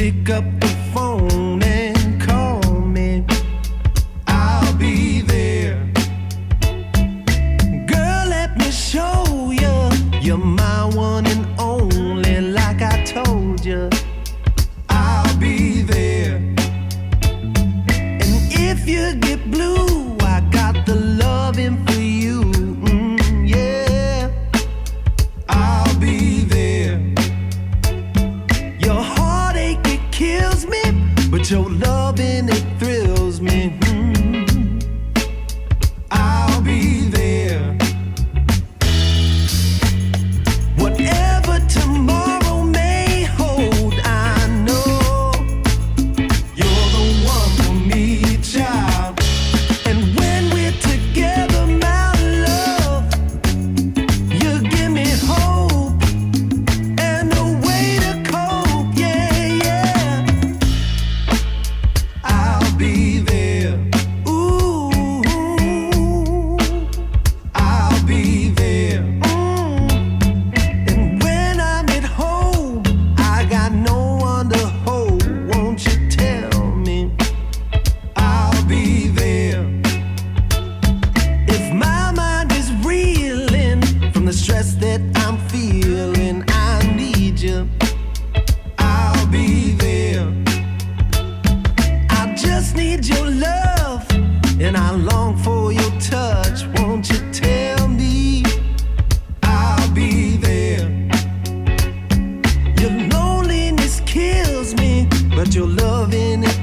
pick up the phone and call me, I'll be there. Girl, let me show you, you're my one and only, like I told you. I'll be there. And if you get blue, I got the loving for you. Yeah, I'll be there. Your heartache, it kills me, but your loving, it thrills me. I'll be there. Whatever tomorrow may hold, I know you're the one for me, child. And when we're together, my love, you give me hope and a way to cope. Yeah, yeah. I'll be there. Ooh, I'll be there. And when I'm at home, I got no one to hold. Won't you tell me I'll be there? If my mind is reeling from the stress that I'm feeling, I need you. I'll be there. I just need your love, and I long for your touch. Won't you tell me I'll be there? Your loneliness kills me, but your loving, it